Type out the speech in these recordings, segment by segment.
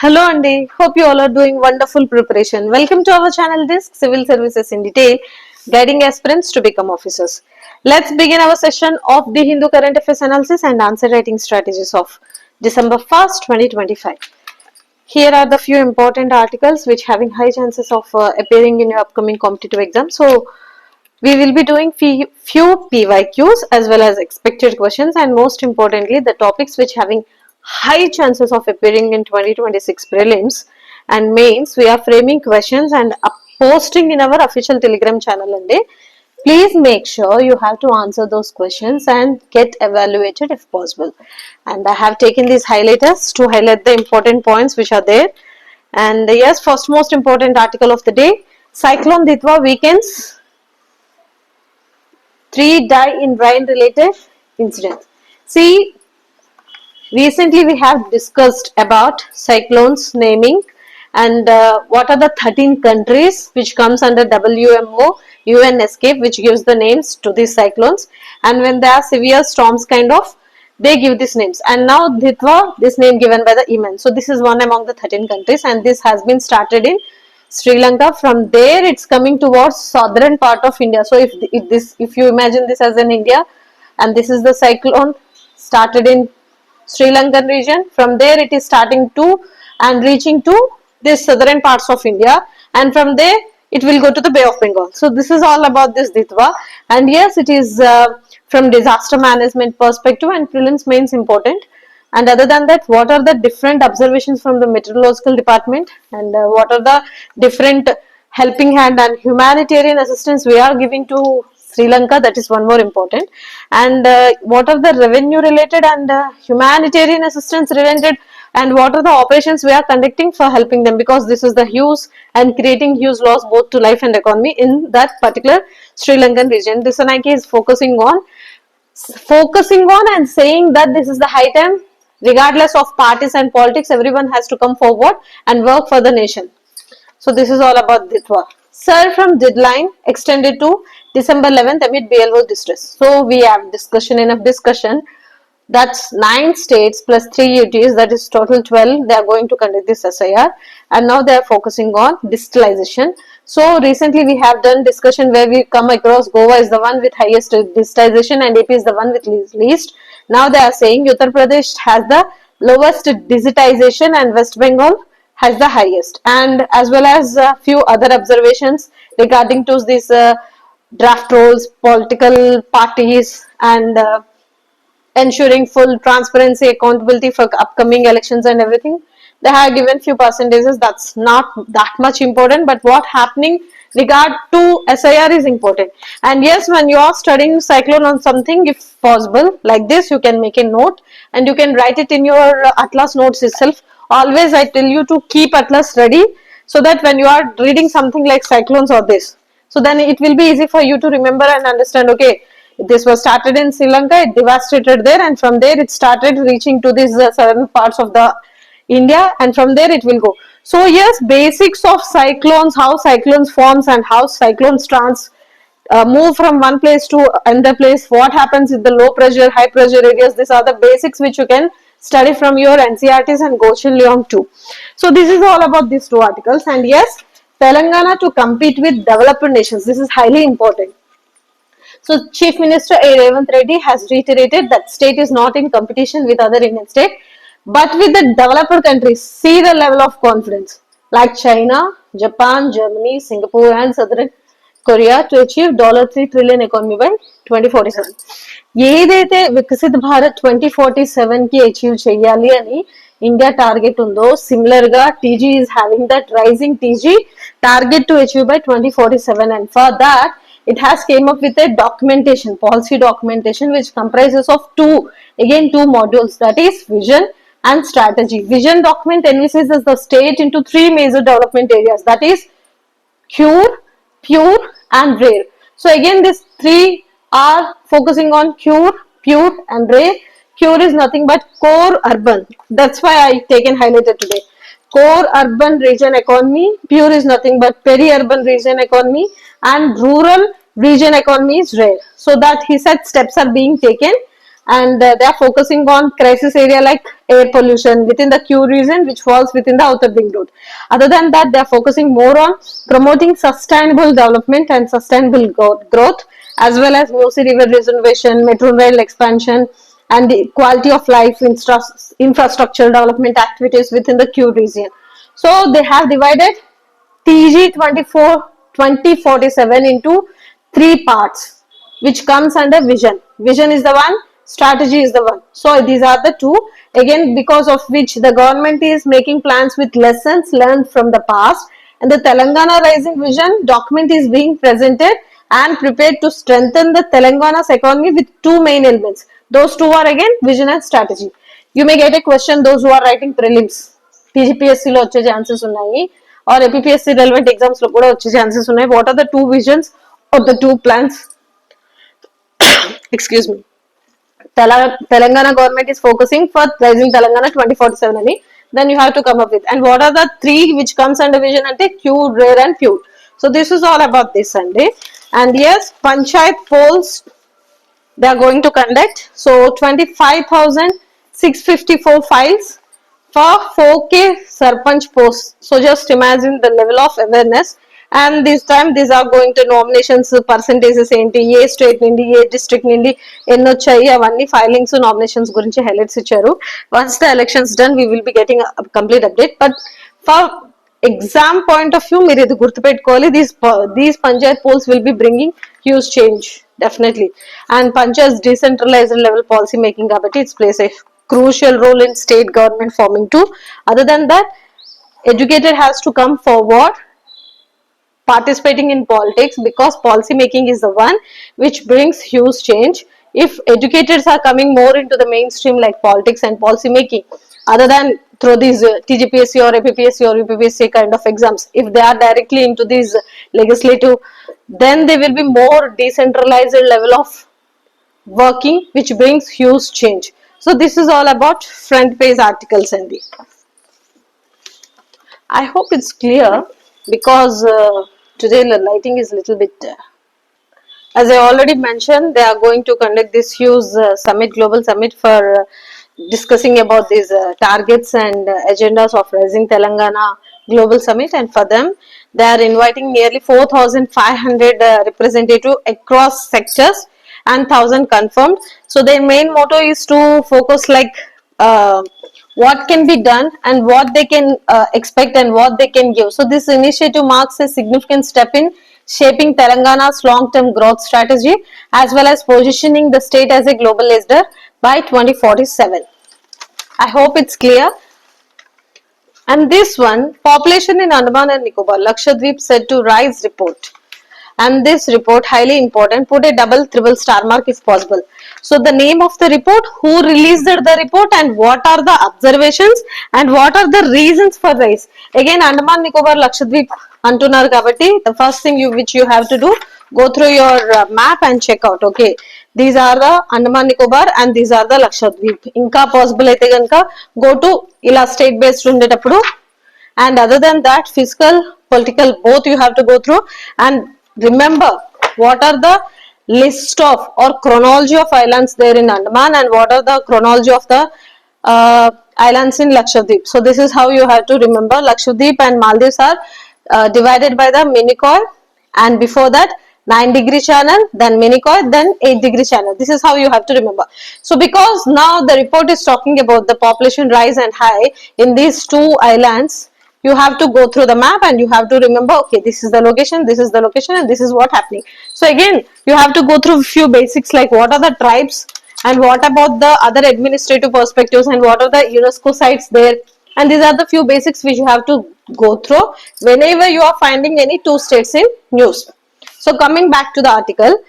Hello Andy, hope you all are doing wonderful preparation. Welcome to our channel Disc Civil Services in Detail, guiding aspirants to become officers. Let's begin our session of the Hindu Current Affairs Analysis and Answer Writing Strategies of December 1st, 2025. Here are the few important articles which having high chances of appearing in your upcoming competitive exam. So, we will be doing few PYQs as well as expected questions, and most importantly the topics which having high chances of appearing in 2026 prelims and mains. We are framing questions and posting in our official Telegram channel, and please make sure you have to answer those questions and get evaluated if possible. And I have taken these highlighters to highlight the important points which are there. And yes, first most important article of the day: Cyclone Ditwa weakens 3 die in rain related incidents. See, recently we have discussed about cyclones naming and what are the 13 countries which comes under WMO UNSCAPE, which gives the names to these cyclones, and when there are severe storms kind of, they give these names. And now Ditwa, this name given by the Yemen. So this is one among the 13 countries, and this has been started in Sri Lanka. From there it's coming towards southern part of India. So if you imagine this as an India, and this is the cyclone started in Sri Lankan region, from there it is starting to and reaching to this southern parts of India, and from there it will go to the Bay of Bengal. So this is all about this Ditwa, and yes, it is from disaster management perspective and prelims mains important. And other than that, what are the different observations from the meteorological department, and what are the different helping hand and humanitarian assistance we are giving to Sri Lanka? That is one more important. And what are the revenue related and humanitarian assistance related, and what are the operations we are conducting for helping them, because this is the huge and creating huge loss both to life and economy in that particular Sri Lankan region. This NIK is focusing on and saying that this is the high time, regardless of parties and politics, everyone has to come forward and work for the nation. So this is all about Ditwa. Sir, from deadline extended to December 11th amid BLO distress. So we have enough discussion. That's 9 states plus 3 UTs, that is total 12. They are going to conduct this SIR, and now they are focusing on digitalization. So recently we have done discussion where we come across Goa is the one with highest digitization and AP is the one with least. Now they are saying Uttar Pradesh has the lowest digitization and West Bengal has the highest, and as well as a few other observations regarding to these draft rolls, political parties, and ensuring full transparency, accountability for upcoming elections and everything. They have given few percentages. That's not that much important, but what happening regard to SIR is important. And yes, when you are studying cyclone on something, if possible, like this, you can make a note and you can write it in your Atlas notes itself. Always I tell you to keep Atlas ready, so that when you are reading something like cyclones or this, so then it will be easy for you to remember and understand, okay, this was started in Sri Lanka, it devastated there, and from there it started reaching to these southern parts of the India, and from there it will go. So yes, basics of cyclones, how cyclones forms and how cyclones move from one place to another place, what happens in the low pressure, high pressure areas, these are the basics which you can study from your NCERTs and Goshen Leong too. So this is all about these 2 articles. And yes, Telangana to compete with developed nations, this is highly important. So Chief Minister A. Revanth Reddy has reiterated that state is not in competition with other Indian states, but with the developed countries. See the level of confidence like China, Japan, Germany, Singapore and Southern Korea to achieve $3 trillion economy by 2047. ఏదైతే వికసిత భారత్ 2047 కి achieve చేయాలి అని India target ఉందో, similar గా TG is having that rising TG target to achieve by 2047, and for that it has came up with a documentation, policy documentation, which comprises of two modules, that is vision and strategy. Vision document envisages the state into 3 major development areas, that is cure, pure and rare. So again these 3 are focusing on cure, pure and rare. Cure is nothing but core urban, that's why I taken highlighted today. Core urban region economy, pure is nothing but peri-urban region economy, and rural region economy is rare. So that he said steps are being taken, and they are focusing on crisis area like air pollution within the Q region, which falls within the outer ring road. Other than that, they are focusing more on promoting sustainable development and sustainable growth, as well as Musi River reservation, metro rail expansion, and the quality of life infrastructure development activities within the Q region. So they have divided TG 2047 into three parts, which comes under vision. Vision is the one, strategy is the one. So these are the two, again, because of which the government is making plans with lessons learned from the past, and the Telangana Rising Vision document is being presented and prepared to strengthen the Telangana's economy with two main elements. Those two are again vision and strategy. You may get a question, those who are writing prelims, TGPSC లో వచ్చే chances ఉన్నాయి, or APPSC relevant exams లో కూడా వచ్చే chances ఉన్నాయి. What are the two visions or the two plans? Excuse me. Telangana government is focusing for Rising Telangana 2047 ani, then you have to come up with. And what are the three which comes under vision ante Q, rare and few. So this is all about this Sunday. And yes, panchayat polls they are going to conduct. So 25,654 files for 4K Sarpanch posts. So just imagine the level of awareness. And this time these are going to nominations percentages enti, ఏ state నుండి, ఏ district నుండి ఎన్ని వచ్చాయి, అవన్నీ filings nominations గురించి highlights ఇచ్చారు. Once the elections done we will be getting complete update. But for exam point of view మీరు ఇది గుర్తుపెట్టుకోవాలి, these panchayat polls will be bringing huge change definitely. And Panchayat's decentralized level policy making kabatti it plays a crucial role in state government forming too. Other than that, educated has to come forward participating in politics, because policy making is the one which brings huge change. If educators are coming more into the mainstream like politics and policy making, other than through these TGPSC or APPSC or UPSC kind of exams, if they are directly into these legislative, then they will be more decentralized level of working, which brings huge change. So this is all about front page articles and I hope it's clear, because today the lighting is little bit as I already mentioned, they are going to conduct this huge summit, global summit for discussing about these targets and agendas of Rising Telangana Global Summit. And for them, they are inviting nearly 4,500 representatives across sectors and 1,000 confirmed. So their main motto is to focus like what can be done and what they can expect and what they can give. So this initiative marks a significant step in shaping Telangana's long-term growth strategy, as well as positioning the state as a global leader by 2047. I hope it's clear. And this one, population in Andaman and Nicobar, Lakshadweep said to rise report. And this report, highly important, put a double triple star mark if possible. So the name of the report, who released the report, and what are the observations and what are the reasons for rise. Again, Andaman Nicobar Lakshadweep antunar kabatti, the first thing which you have to do, go through your map and check out. Okay, these are the Andaman Nicobar and these are the Lakshadweep. Inka possible aithe ganaka go to ila state based undetappudu. And other than that, fiscal, political, both you have to go through. And remember, what are the list of or chronology of islands there in Andaman, and what are the chronology of the islands in Lakshadweep. So this is how you have to remember. Lakshadweep and Maldives are divided by the Minicoy, and before that 9-degree channel, then Minicoy, then 8-degree channel. This is how you have to remember. So because now the report is talking about the population rise and high in these two islands, you have to go through the map and you have to remember, okay, this is the location, this is the location, and this is what happening. So again, you have to go through few basics like what are the tribes and what about the other administrative perspectives and what are the UNESCO sites there. And these are the few basics which you have to go through whenever you are finding any two states in news. So coming back to the article,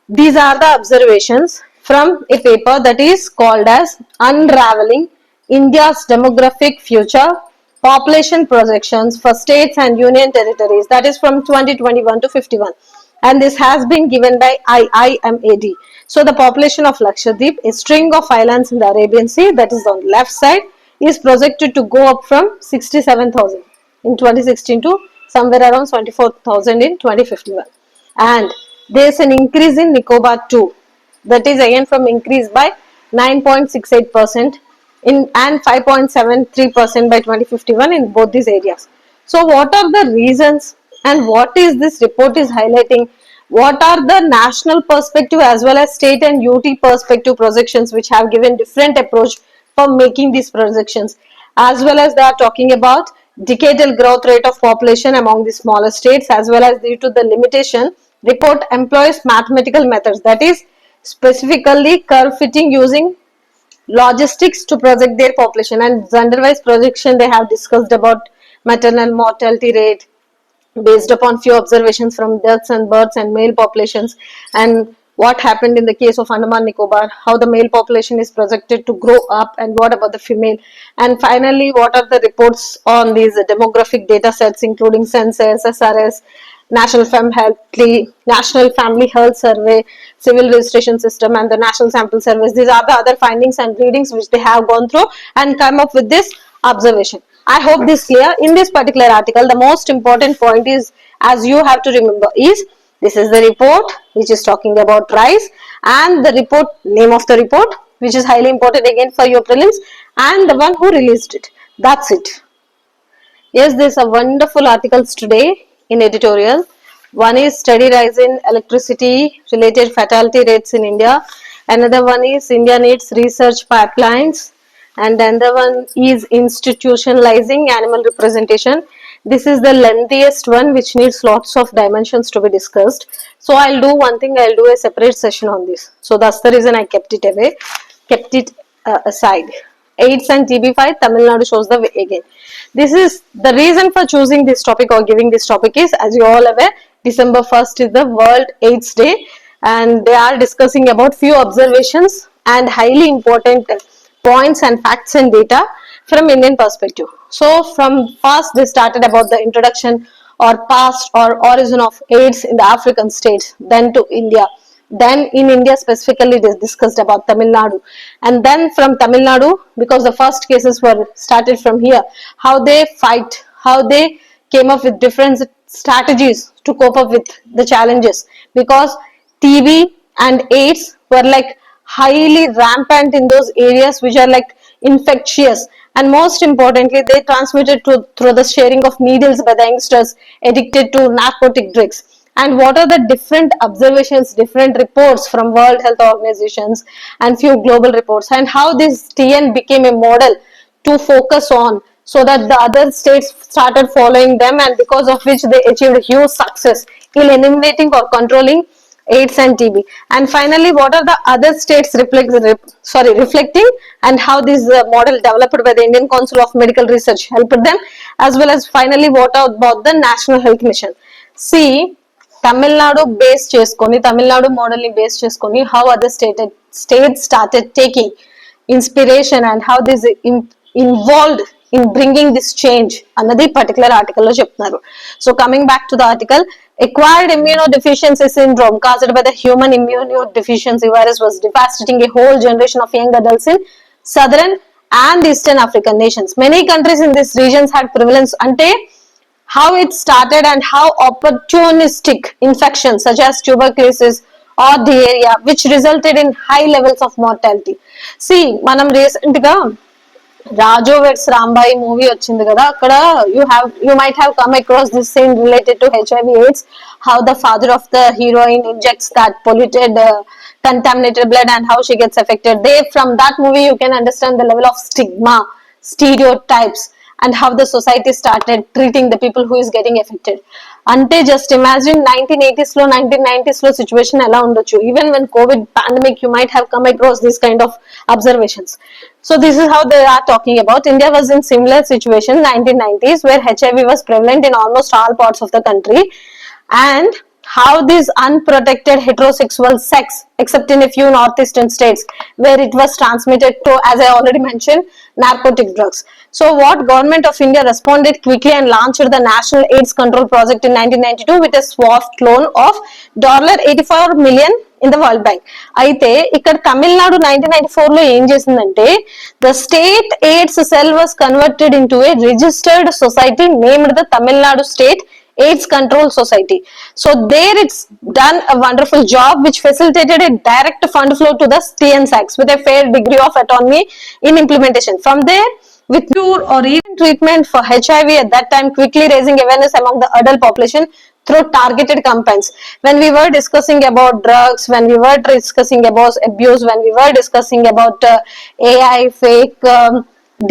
these are the observations from a paper that is called as Unraveling India's Demographic Future, Population Projections for States and Union Territories, that is from 2021 to 51. And this has been given by IIMAD. So the population of Lakshadweep, a string of islands in the Arabian Sea, that is on the left side, is projected to go up from 67,000 in 2016 to somewhere around 24,000 in 2051. And there is an increase in Nicobar too, that is again from increase by 9.68%. and 5.73% by 2051 in both these areas. So what are the reasons and what is this report is highlighting? What are the national perspective as well as state and UT perspective projections which have given different approach for making these projections, as well as they are talking about decadal growth rate of population among the smaller states, as well as due to the limitation report employs mathematical methods, that is specifically curve fitting using logistics to project their population, and gender-wise projection they have discussed about maternal mortality rate based upon few observations from deaths and births and male populations, and what happened in the case of Andaman Nicobar, how the male population is projected to grow up, and what about the female, and finally what are the reports on these demographic data sets including census, SRS, National Family Health Survey, Civil Registration System, and the National Sample Service. These are the other findings and readings which they have gone through and come up with this observation. I hope this clear. In this particular article, the most important point is, as you have to remember, is this is the report which is talking about rice, and the report, name of the report, which is highly important again for your prelims, and the one who released it. That's it. Yes, there's a wonderful articles today in editorial. One is study rise in electricity related fatality rates in India. Another one is India needs research pipelines. And another one is institutionalizing animal representation. This is the lengthiest one which needs lots of dimensions to be discussed. So I'll do one thing, I'll do a separate session on this. So that's the reason I kept it away, kept it aside. AIDS and TB5, Tamil Nadu shows the way again. This is the reason for choosing this topic or giving this topic is, as you all aware, December 1st is the World AIDS Day, and they are discussing about few observations and highly important points and facts and data from Indian perspective. So from first they started about the introduction or past or origin of AIDS in the African states, then to India. Then in India specifically they discussed about Tamil Nadu, and then from Tamil Nadu, because the first cases were started from here, how they fight, how they came up with different strategies to cope up with the challenges, because TB and AIDS were like highly rampant in those areas which are like infectious, and most importantly they transmitted through the sharing of needles by the youngsters addicted to narcotic drugs. And what are the different observations, different reports from World Health Organizations and few global reports, and how this TN became a model to focus on, so that the other states started following them, and because of which they achieved huge success in eliminating or controlling AIDS and TB. And finally, what are the other states reflecting, and how this model developed by the Indian Council of Medical Research helped them, as well as finally what about the National Health Mission. See, Tamil Nadu model ni base cheskoni, how other states started taking inspiration and how this involved in bringing this change. Another particular article lo cheptunnaru. So coming back to the article, acquired immunodeficiency syndrome caused by the human immunodeficiency virus was devastating a whole generation of young adults in southern and eastern African nations. Many countries in these regions had prevalence ante how it started and how opportunistic infections such as tuberculosis or diarrhea, which resulted in high levels of mortality. See, manam recent ga Rajo vs Rambai movie వచ్చింది కదా, అక్కడ you might have come across this scene related to HIV AIDS, how the father of the heroine injects that polluted contaminated blood and how she gets affected. From that movie you can understand the level of stigma, stereotypes, and how the society started treating the people who is getting affected. Ante just imagine 1980s lo 1990s lo situation ela undochu. Even when COVID pandemic you might have come across this kind of observations. So this is how they are talking about. India was in similar situation 1990s, where HIV was prevalent in almost all parts of the country, and how this unprotected heterosexual sex, except in a few northeastern states, where it was transmitted to, as I already mentioned, narcotic drugs. So what government of India responded quickly and launched the National AIDS Control Project in 1992 with a swift loan of $84 million in the World Bank. అయితే ఇక్కడ తమిళనాడు 1994 లో ఏం చేసిందంటే, the state AIDS cell was converted into a registered society named the Tamil Nadu State AIDS Control Society. So there it's done a wonderful job which facilitated a direct fund flow to the TNSACs with a fair degree of autonomy in implementation. From there, with cure or even treatment for HIV at that time, quickly raising awareness among the adult population through targeted campaigns. When we were discussing about drugs, when we were discussing about abuse, when we were discussing about AI, fake,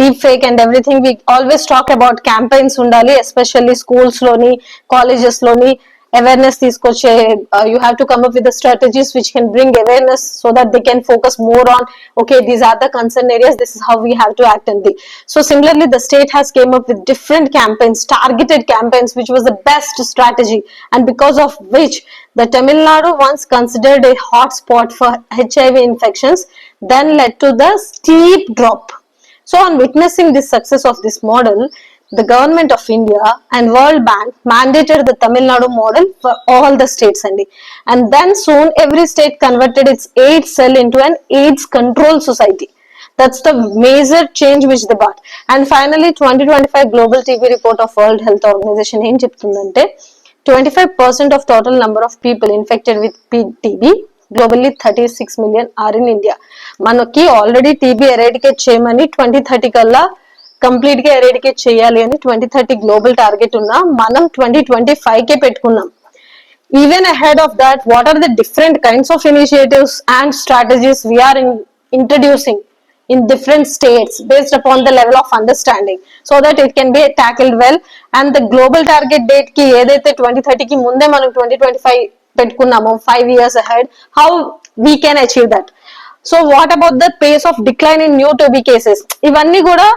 deep fake and everything, we always talk about campaigns undali, especially schools loni, colleges loni, awareness తీసుకొచ్చే, you have to come up with the strategies which can bring awareness so that they can focus more on, okay, these are the concern areas, this is how we have to act in the. So similarly the state has came up with different campaigns, targeted campaigns, which was the best strategy, and because of which the Tamil Nadu, once considered a hot spot for HIV infections, then led to the steep drop. So on witnessing the success of this model, the government of India and World Bank mandated the Tamil Nadu model for all the states, and then soon every state converted its AIDS cell into an AIDS control society. That's the major change which they brought. And finally 2025 global TB report of World Health Organization em cheptundante, 25% of total number of people infected with TB globally 36 million are in India. మనకి already TB eradicate చేయమని 2030 కల్లా complete గా eradicate చేయాలి అని 2030 global target ఉన్నా మనం 2025 కే పెట్టుకున్నాం. Even ahead of that, what are the different kinds of initiatives and strategies we are introducing in different states based upon the level of understanding, so that it can be tackled well. And the global target date ki edaithe 2030 ki munde manam 2025 pettukunnamo 5 years ahead, how we can achieve that. So what about the pace of decline in new TB cases? Ivanni kuda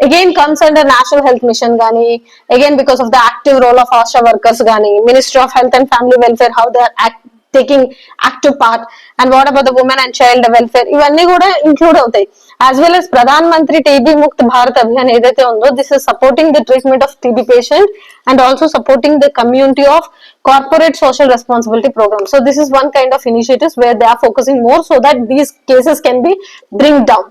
again comes under National Health Mission gani, again because of the active role of ASHA workers gani, Ministry of Health and Family Welfare, how they are taking active part. And what about the women and child welfare? Ivanni kuda include avutayi. As well as Pradhan Mantri TB Mukt Bharat Abhiyan edaithe undo, this is supporting the treatment of TB patient and also supporting the community of corporate social responsibility program. So this is one kind of initiatives where they are focusing more so that these cases can be bring down.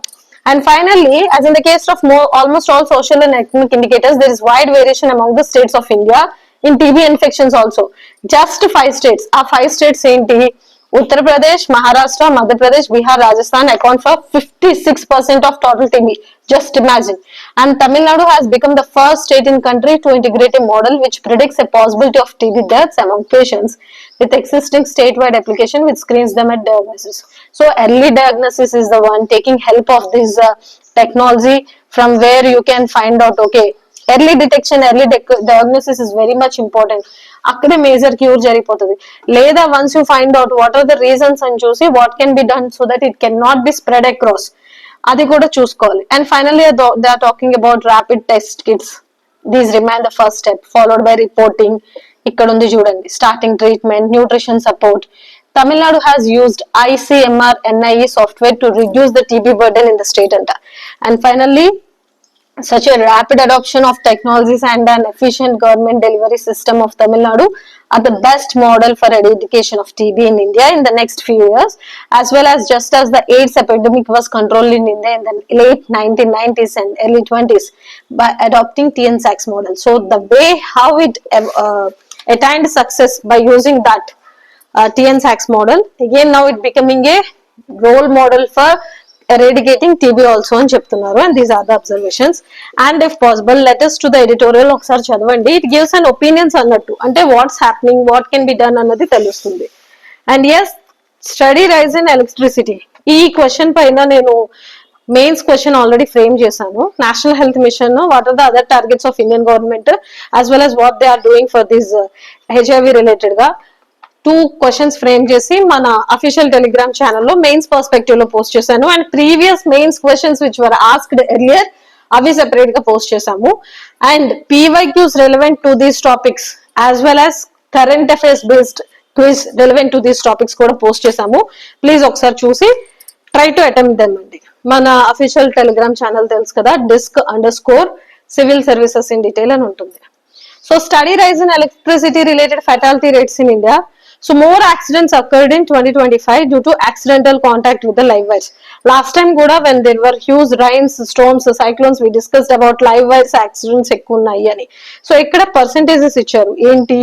And finally, as in the case of almost all social and economic indicators, there is wide variation among the states of India in TB infections also. Just 5 states. Our 5 states enti? Uttar Pradesh, Maharashtra, Madhya Pradesh, Bihar, Rajasthan account for 56% of total TB. Just imagine. And Tamil Nadu has become the first state in country to integrate a model which predicts a possibility of TB deaths among patients with existing statewide application which screens them at diagnosis. So early diagnosis is the one, taking help of this technology, from where you can find out, okay, early detection, early diagnosis is very much important. అక్కడే major cure జరిగిపోతుంది. లేదా once you find out what are the reasons అని చూసి what can be done so that it can not be spread across, అది కూడా చూసుకోవాలి. And finally they are talking about rapid test kits. These remain the first step followed by reporting. ఇక్కడ ఉంది చూడండి, starting treatment, nutrition support. Tamil Nadu has used ICMR NIE software to reduce the TB burden in the state anta. And finally, such a rapid adoption of technologies and an efficient government delivery system of Tamil Nadu are the best model for eradication of TB in India in the next few years, as well as just as the AIDS epidemic was controlled in India in the late 1990s and early 20s by adopting TNSACs model. So the way how it attained success by using that TNSACs model, again now it becoming a role model for eradicating TB also అని చెప్తున్నారు. And these are the observations. And if possible, let us to the editorial ఒకసారి చదవండి. It gives an opinions అన్నట్టు, అంటే what's happening, what can be done అన్నది తెలుస్తుంది. And yes, study rise in electricity. ఈ question పైన నేను మెయిన్స్ క్వశ్చన్ ఆల్రెడీ ఫ్రేమ్ చేశాను. National health mission, what are the other targets of Indian government, as well as what they are doing for this HIV related గా 2 questions frame చేసి మన official Telegram ఛానల్లో mains perspective లో post చేశాను. And previous mains questions which were asked earlier అవి separate గా post చేశాము. And PYQs relevant to these topics as well as current affairs based quiz relevant to these topics కూడా post చేశాము. Please ఒకసారి చూసి try to attempt them అండి. మన official Telegram channel తెలుసు కదా, DISC_civil services in detail అని ఉంటుంది. So study rise in electricity related fatality rates in India. So more accidents occurred in 2025 due to accidental contact with the live wires. Last time kuda when there were huge rains, storms, cyclones, we discussed about live wires accidents ekku unnayi ani. So ikkada percentages icharu enti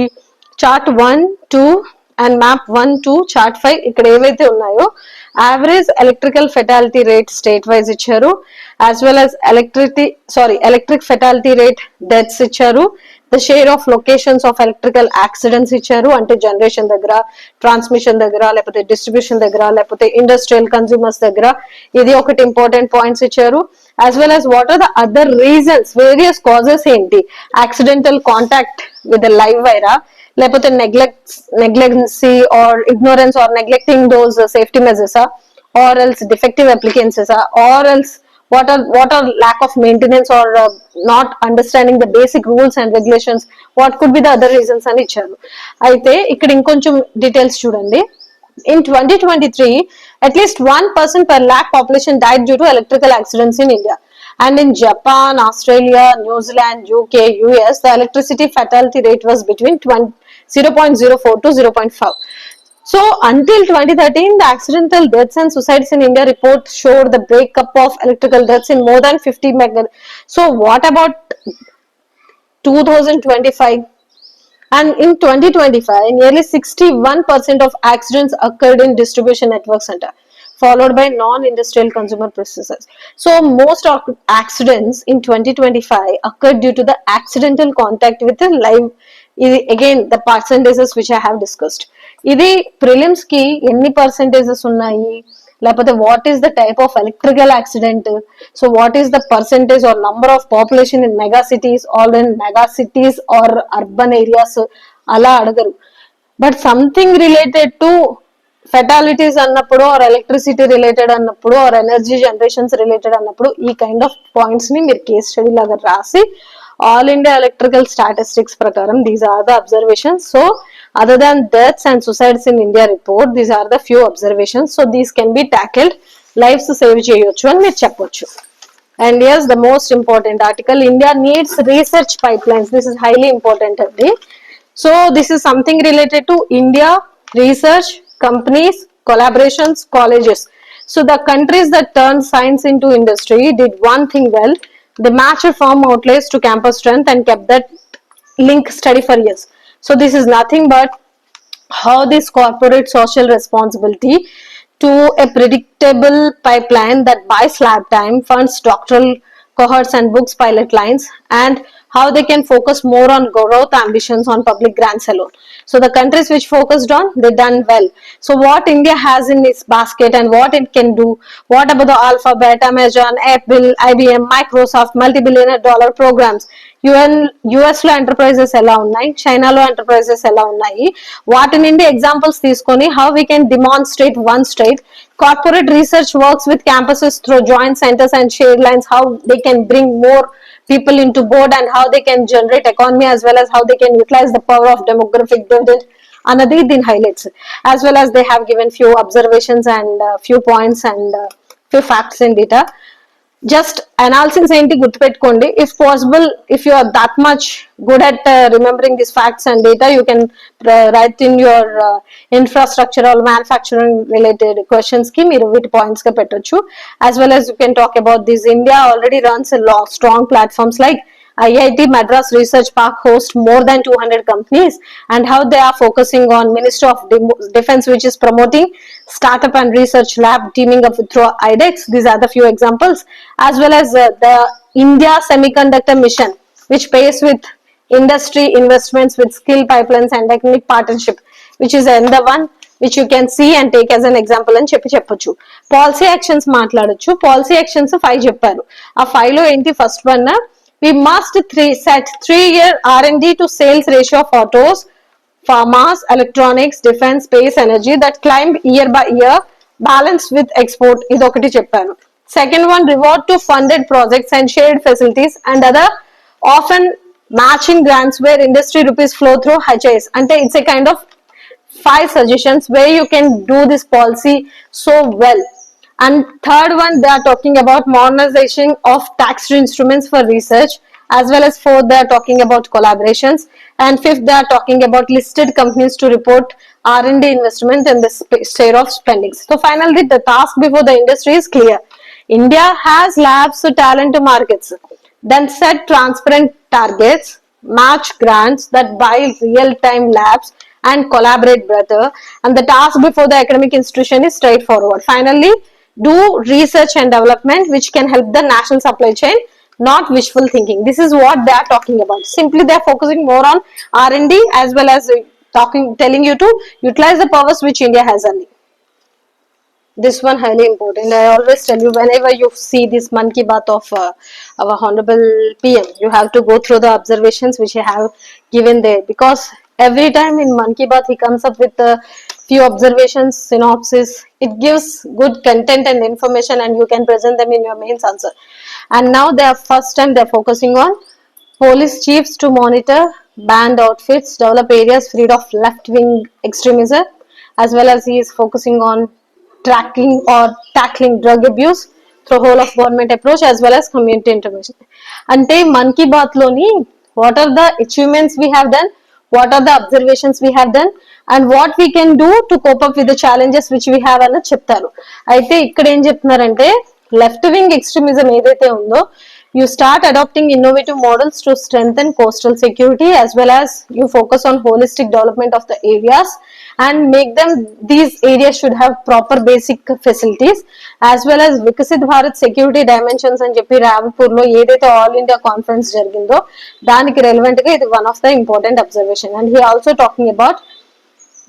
chart 1 2 and map 1 2 chart 5 ikkada evaithe unnayo average electrical fatality rate state wise icharu, as well as electric fatality rate deaths icharu, the share of locations of electrical accidents icharu ante generation daggara, transmission daggara, lepothe distribution daggara, lepothe industrial consumers daggara, idi okati important points icharu, as well as what are the other reasons, various causes enti accidental contact with the live wire, lepothe negligence or ignorance or neglecting those safety measures, or else defective appliances, or else what are lack of maintenance or not understanding the basic rules and regulations, what could be the other reasons అని ఇచ్చారు. అయితే ఇక్కడ ఇంకొంచెం details చూడండి. In 2023, at least 1% per lakh population died due to electrical accidents in India. And in Japan, Australia, New Zealand, UK, US, the electricity fatality rate was between 0.04 to 0.5. So until 2013, the accidental deaths and suicides in India report showed the breakup of electrical deaths in more than 50 mega. So what about 2025? And in 2025, nearly 61% of accidents occurred in distribution network center, followed by non-industrial consumer processes. So most of accidents in 2025 occurred due to the accidental contact with the live. Again, the percentages which I have discussed. ఇది prelims కి ఎన్ని percentages ఉన్నాయి, లేకపోతే what is the type of electrical accident, so what is the percentage or number of population in mega cities or urban areas అలా అడగరు. But something related to fatalities అన్నప్పుడు or electricity related అన్నప్పుడు or energy generations related అన్నప్పుడు ఈ kind of points ని మీరు case study లాగా రాసి all India electrical statistics prakaram these are the observations. So other than deaths and suicides in India report, these are the few observations, so these can be tackled, lives save cheyochu ani meer cheppochu. And yes, the most important article, India needs research pipelines. This is highly important andi. So this is something related to India, research, companies, collaborations, colleges. So the countries that turned science into industry did one thing well. They matched farm outlays to campus strength and kept that link steady for years. So this is nothing but how this corporate social responsibility to a predictable pipeline that buys lab time, funds doctoral cohorts and books pilot lines, and how they can focus more on growth ambitions on public grants alone. So the countries which focused on, they done well. So what India has in its basket and what it can do, what about the Alphabet, Amazon, Apple, IBM, Microsoft, multi-billion dollar programs, US లో enterprises ఎలా ఉన్నాయి, చైనాలో enterprises ఎలా ఉన్నాయి, వాటిని నుండి examples తీసుకొని how we can demonstrate one state corporate research works with campuses through joint centers and shared lines, how they can bring more people into board and how they can generate economy as well as how they can utilize the power of demographic dividend another din highlights, as well as they have given few observations and few points and few facts and data. Just analysis ఏంటి గుర్తుపెట్టుకోండి. If possible, if you are that much good at remembering these facts and data, you can write in your infrastructure or manufacturing related questions కి మీరు వీటి points గా పెట్టొచ్చు. As well as you can talk about this. India already runs a lot strong platforms like IIT Madras Research Park hosts more than 200 companies, and how they are focusing on Ministry of Defense, which is promoting startup and research lab teaming up through IDEX. These are the few examples, as well as the India Semiconductor Mission, which pays with industry investments with skill pipelines and technical partnership, which is another one which you can see and take as an example అని చెప్పొచ్చు. Policy actions మాట్లాడొచ్చు. Policy actions 5 చెప్పారు. ఆ 5 లో ఏంటి, first one, we must set 3-year R&D to sales ratio of autos, pharmas, electronics, defense, space, energy that climbed year by year, balanced with export. Idokati chepparu. Second one, reward to funded projects and shared facilities and other often matching grants where industry rupees flow through HIS. Ante it's a kind of 5 suggestions where you can do this policy so well. And third one, they are talking about modernization of tax instruments for research, as well as fourth, they are talking about collaborations, and fifth, they are talking about listed companies to report R&D investment and the share of spendings. So finally, the task before the industry is clear. India has labs, talent markets. Then set transparent targets, match grants that buy real-time labs and collaborate better. And the task before the academic institution is straightforward. Finally, do research and development which can help the national supply chain, not wishful thinking. This is what they are talking about. Simply they are focusing more on R&D as well as telling you to utilize the powers which India has only. This one highly important. I always tell you, whenever you see this Man Ki Baat of our Honorable PM, you have to go through the observations which he have given there, because every time in Man Ki Baat he comes up with a few observations, synopsis. It gives good content and information, and you can present them in your mains answer. And now they are first time they are focusing on police chiefs to monitor banned outfits, develop areas freed of left-wing extremism, as well as he is focusing on tracking or tackling drug abuse through whole of government approach as well as community intervention. Ante Man Ki Baat loni what are the achievements we have done, what are the observations we have done, and what we can do to cope up with the challenges which we have అని చెప్తారు. అయితే ఇక్కడ ఏం చెప్తున్నారంటే left wing extremism ఏదైతే ఉందో, you start adopting innovative models to strengthen coastal security, as well as you focus on holistic development of the areas and make them, these areas should have proper basic facilities, as well as Vikasit Bharat security dimensions అని చెప్పి రావ్పూర్ లో ఏదైతే all India conference జరిగిందో దానికి relevant గా ఇది one of the important observation. And he also talking about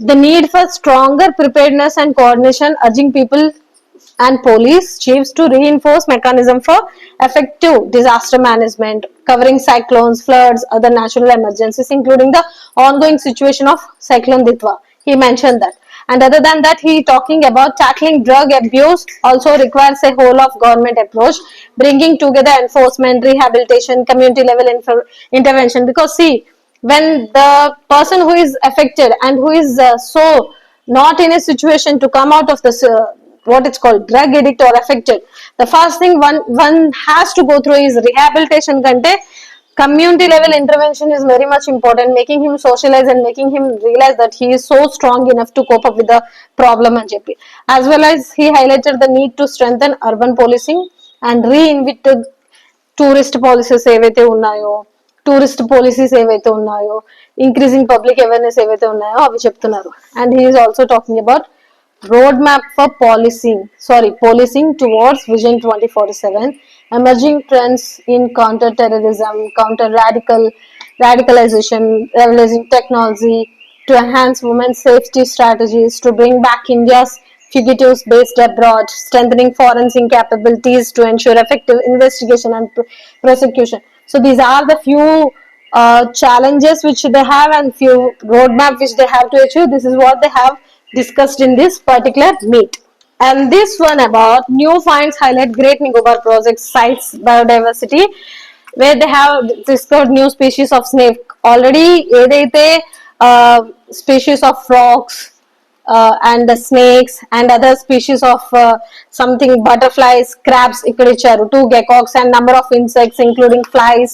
the need for stronger preparedness and coordination, urging people and police chiefs to reinforce mechanism for effective disaster management, covering cyclones, floods, other natural emergencies, including the ongoing situation of cyclone Ditwa. He mentioned that. And other than that, he talking about tackling drug abuse also requires a whole of government approach, bringing together enforcement, rehabilitation, community level intervention. Because see, when the person who is affected and who is so not in a situation to come out of this what it's called drug addict or affected, the first thing one has to go through is rehabilitation kante community level intervention is very much important, making him socialize and making him realize that he is so strong enough to cope up with the problem and JP. As well as he highlighted the need to strengthen urban policing and reinvent tourist policies ఏవైతే ఉన్నాయో, tourist policies ఏవైతే ఉన్నాయో, increasing public awareness ఏవైతే ఉన్నాయో అవి చెప్తున్నారు. And he is also talking about road map for policing towards Vision 2047, emerging trends in counter terrorism, counter radicalization, leveraging technology to enhance women's safety strategies, to bring back India's fugitives based abroad, strengthening forensic capabilities to ensure effective investigation and prosecution. So these are the few challenges which they have and few roadmap which they have to achieve. This is what they have discussed in this particular meet. And this one about new finds highlight Great Nicobar project sites biodiversity, where they have discovered new species of snake. Already ఏదైతే species of frogs and the snakes and other species of something butterflies, crabs ikkada icharu, 2 geckos and number of insects including flies,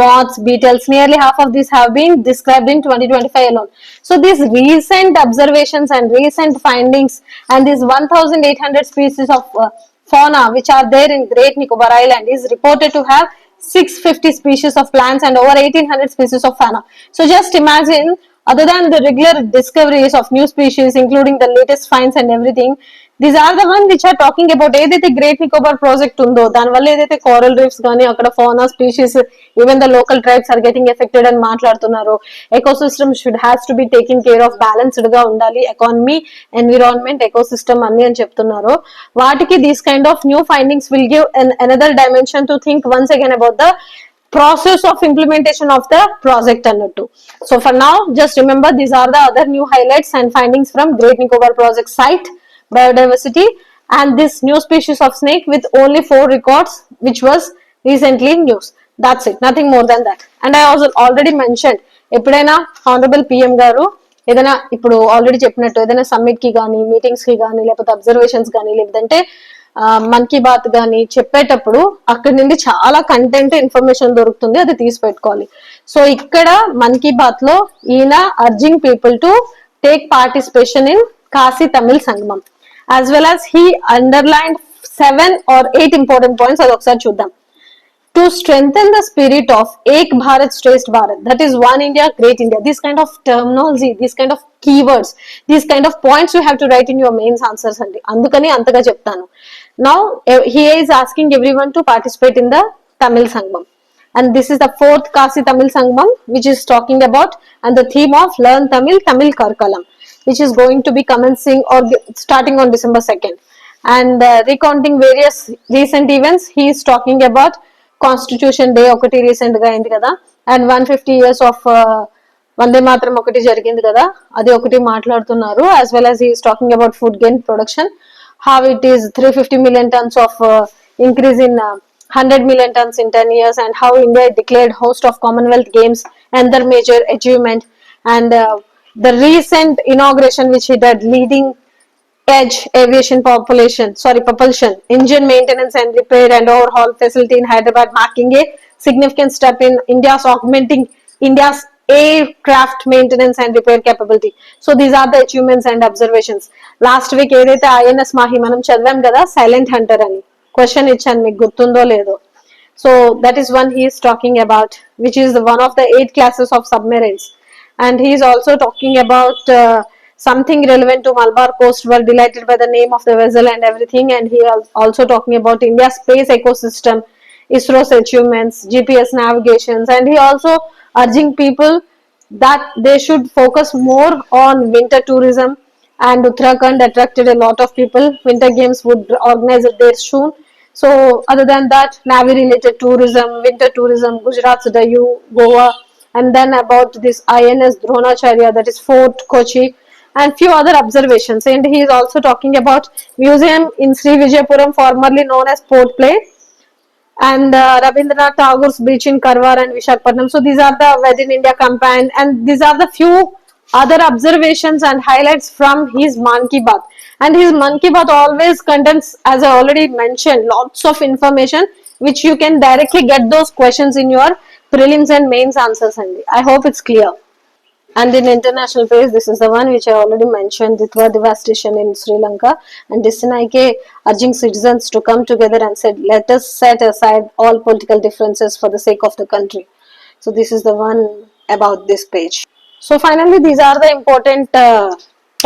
moths, beetles, nearly half of these have been described in 2025 alone. So these recent observations and recent findings and these 1800 species of fauna which are there in Great Nicobar Island is reported to have 650 species of plants and over 1800 species of fauna. So just imagine, other than the regular discoveries of new species including the latest finds and everything, these are the ones which are talking about ఏదైతే Great Nicobar project ఉందో దానివల్ల ఏదైతే coral reefs కానీ అక్కడ fauna species even the local tribes are getting effected అని మాట్లాడుతున్నారు. Ecosystem should has to be taking care of, balanced గా ఉండాలి ఎకానమీ, ఎన్విరాన్మెంట్, ఎకోసిస్టమ్ అన్ని అని చెప్తున్నారు. వాటికి these kind of new findings will give another dimension to think once again about the process of implementation of the project annattu. So for now, just remember these are the other new highlights and findings from Great Nicobar project site biodiversity and this new species of snake with only 4 records which was recently in news. That's it, nothing more than that. And I also already mentioned, ఎప్పుడైనా honourable PM గారు ఏదైనా ఇప్పుడు already చెప్పినట్టు ఏదైనా summit కి కానీ meetings కి కానీ లేకపోతే అబ్జర్వేషన్స్ కానీ లేదంటే మన్ కీ బాత్ గాని చెప్పేటప్పుడు అక్కడి నుండి చాలా కంటెంట్ ఇన్ఫర్మేషన్ దొరుకుతుంది, అది తీసి పెట్టుకోవాలి. సో ఇక్కడ మన్ కీ బాత్ లో ఈయన urging people to take participation in Kasi Tamil Sangamam. As well as he underlined 7 or 8 important points. అది ఒకసారి చూద్దాం. To strengthen the spirit of Ek Bharat Shresth Bharat, that is one India, great India. This kind of terminology, this kind of keywords, these kind of points you have to write in your mains answers andi. Andukani antaga cheptanu. Now he is asking everyone to participate in the Tamil Sangamam. And this is the 4th Kasi Tamil Sangamam, which is talking about, and the theme of Learn Tamil, Tamil Karkalam, which is going to be commencing or starting on December 2nd. And recounting various recent events, he is talking about Constitution Day ఒకటి recent గా అయింది కదా, and 150 years of వందే మాత్రం ఒకటి జరిగింది కదా, అది ఒకటి మాట్లాడుతున్నారు. As well as he is talking about food gain production, how it is 350 million tons of increase in 100 million tons in 10 years, and how India declared host of Commonwealth Games and their major achievement, and the recent inauguration which he did, leading edge aviation propulsion, engine maintenance and repair and overhaul facility in Hyderabad, marking a significant step in India's augmenting India's aircraft maintenance and repair capability. So these are the achievements and observations. Last week ఏదైతే INS Mahi మనం చదివాం కదా, silent Hunter అని question ఇచ్చాను, మీకు గుర్తుందో లేదో. So that is one he is talking about, which is one of the 8 classes of submarines. And he is also talking about something relevant to Malabar coast. Were delighted by the name of the vessel and everything. And he is also talking about India's space ecosystem, ISRO's achievements, GPS navigations, and he also urging people that they should focus more on winter tourism. And Uttarakhand attracted a lot of people. Winter games would organize it there soon. So other than that, Navy related tourism, winter tourism, Gujarat's Dayu, Goa, and then about this INS Dronacharya, that is Fort Kochi, and few other observations. And he is also talking about museum in Sri Vijayapuram, formerly known as Port Place, and Rabindranath Tagore's beach in Karwar and Vishakhapatnam. So these are the Wed in India campaign, and these are the few other observations and highlights from his Man Ki Baat. And his Man Ki Baat always contains, as I already mentioned, lots of information which you can directly get those questions in your prelims and mains answers. I hope it's clear. And in international phase, this is the one which I already mentioned, Ditwa devastation in Sri Lanka, and Disinaike urging citizens to come together and said, let us set aside all political differences for the sake of the country. So this is the one about this page. So finally, these are the important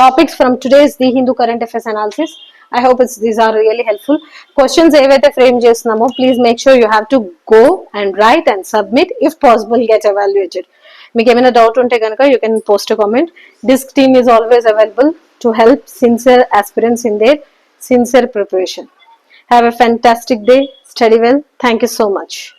topics from today's The Hindu Current Affairs Analysis. I hope these are really helpful. Questions ఏవైతే frame చేస్తున్నామో, please make sure you have to go and write and submit. If possible, get evaluated. మీకు ఏమైనా doubt ఉంటే కనుక you can post a comment. Disk team is always available to help sincere aspirants in their sincere preparation. Have a fantastic day. Study well. Thank you so much.